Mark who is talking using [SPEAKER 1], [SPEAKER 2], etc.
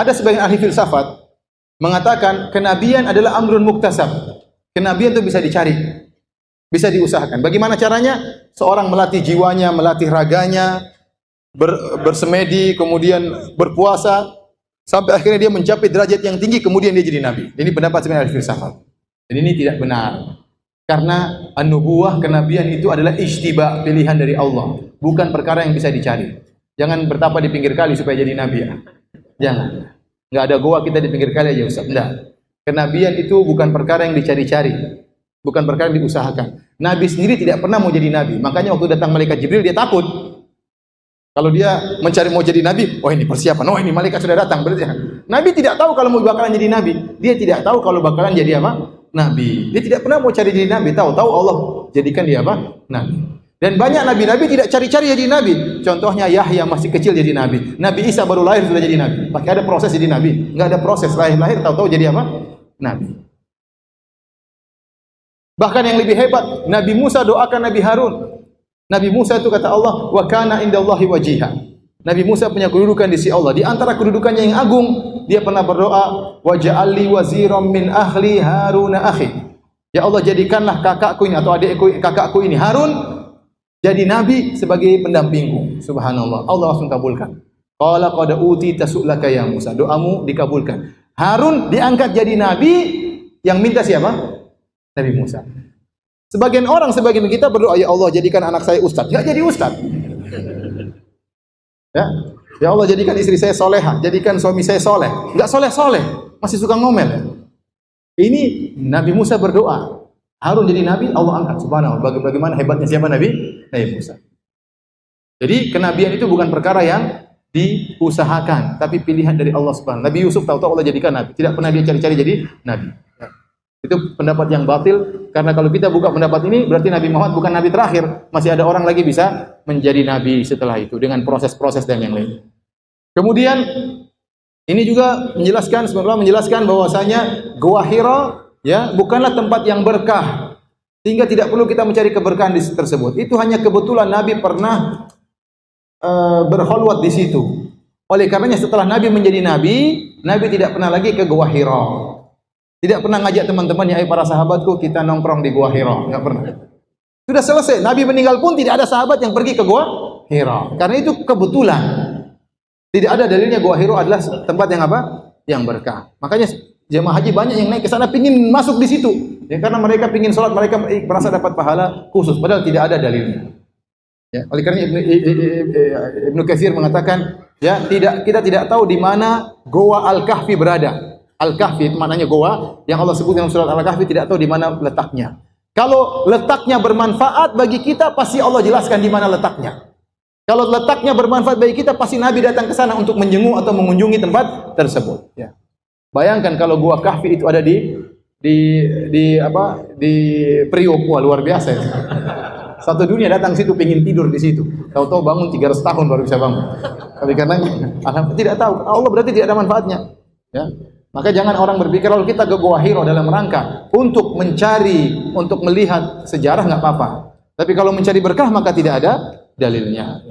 [SPEAKER 1] Ada sebagian ahli filsafat mengatakan kenabian adalah amrun muktasab. Kenabian itu bisa dicari, bisa diusahakan. Bagaimana caranya? Seorang melatih jiwanya, melatih raganya, bersemedi, kemudian berpuasa, sampai akhirnya dia mencapai derajat yang tinggi, kemudian dia jadi nabi. Ini pendapat sebagian ahli filsafat. Dan ini tidak benar. Karena an-nubuwah, kenabian itu adalah ijtiba, pilihan dari Allah, bukan perkara yang bisa dicari. Jangan bertapa di pinggir kali supaya jadi nabi ya. Jangan. Enggak ada goa kita di pinggir kali aja Ustaz. Enggak. Kenabian itu bukan perkara yang dicari-cari, bukan perkara yang diusahakan. Nabi sendiri tidak pernah mau jadi nabi. Makanya waktu datang malaikat Jibril dia takut. Kalau dia mencari mau jadi nabi, oh ini persiapan, oh ini malaikat sudah datang. Berarti Nabi tidak tahu kalau mau bakalan jadi nabi. Dia tidak tahu kalau bakalan jadi apa? Nabi. Dia tidak pernah mau cari jadi nabi. Tahu Allah jadikan dia apa? Nabi. Dan banyak nabi-nabi tidak cari-cari jadi nabi. Contohnya Yahya masih kecil jadi nabi. Nabi Isa baru lahir sudah jadi nabi. Pakai ada proses jadi nabi? Enggak ada proses, lahir-lahir tahu-tahu jadi apa? Nabi. Bahkan yang lebih hebat, Nabi Musa doakan Nabi Harun. Nabi Musa itu kata Allah, wa kana indallahi wajiha. Nabi Musa punya kedudukan di sisi Allah. Di antara kedudukannya yang agung, dia pernah berdoa, waj'alli waziran min ahli Harun akhi. Ya Allah, jadikanlah kakakku ini atau kakakku ini Harun jadi nabi sebagai pendampingku. Subhanallah. Allah langsung kabulkan. Qala qad utita su'laka ya Musa. Doamu dikabulkan. Harun diangkat jadi nabi, yang minta siapa? Nabi Musa. Sebagian kita berdoa, ya Allah jadikan anak saya ustaz. Enggak jadi ustaz. Ya Allah jadikan istri saya solehah, jadikan suami saya soleh. Enggak soleh-soleh, masih suka ngomel. Ini Nabi Musa berdoa, Harun jadi nabi, Allah angkat. Subhanallah. Bagaimana hebatnya siapa Nabi Musa. Jadi kenabian itu bukan perkara yang diusahakan, tapi pilihan dari Allah Subhanahu. Nabi Yusuf tahu-tahu Allah jadikan nabi, tidak pernah dia cari-cari jadi nabi. Itu pendapat yang batil, karena kalau kita buka pendapat ini berarti Nabi Muhammad bukan nabi terakhir, masih ada orang lagi bisa menjadi nabi setelah itu dengan proses-proses dan yang lain. Kemudian ini juga menjelaskan bahwasanya Gua Hira ya bukanlah tempat yang berkah, sehingga tidak perlu kita mencari keberkahan di tersebut. Itu hanya kebetulan Nabi pernah berkholwat di situ. Oleh karenanya setelah Nabi menjadi nabi, Nabi tidak pernah lagi ke Gua Hira. Tidak pernah ngajak teman-temannya, para sahabatku kita nongkrong di Gua Hira, enggak pernah. Sudah selesai, Nabi meninggal pun tidak ada sahabat yang pergi ke Gua Hira. Karena itu kebetulan. Tidak ada dalilnya Gua Hira adalah tempat yang apa? Yang berkah. Makanya jemaah haji banyak yang naik ke sana pingin masuk di situ. Ya, karena mereka pingin sholat, mereka merasa dapat pahala khusus, padahal tidak ada dalilnya. Ya, oleh karena Ibnu Katsir mengatakan, ya, kita tidak tahu di mana Goa Al-Kahfi berada. Al-Kahfi itu maknanya goa yang Allah sebut dalam surat Al-Kahfi, tidak tahu di mana letaknya. Kalau letaknya bermanfaat bagi kita, pasti Allah jelaskan di mana letaknya. Kalau letaknya bermanfaat bagi kita, pasti Nabi datang ke sana untuk menjenguk atau mengunjungi tempat tersebut. Ya. Bayangkan kalau gua Kahfi itu ada di Priok, wah luar biasa. Ya. Satu dunia datang situ pengin tidur di situ. Tahu-tahu bangun 300 tahun baru bisa bangun. Tapi karena tidak tahu, Allah berarti tidak ada manfaatnya. Ya. Maka jangan orang berpikir lalu kita ke Gua Hira dalam rangka untuk mencari, untuk melihat sejarah, nggak apa-apa. Tapi kalau mencari berkah maka tidak ada dalilnya.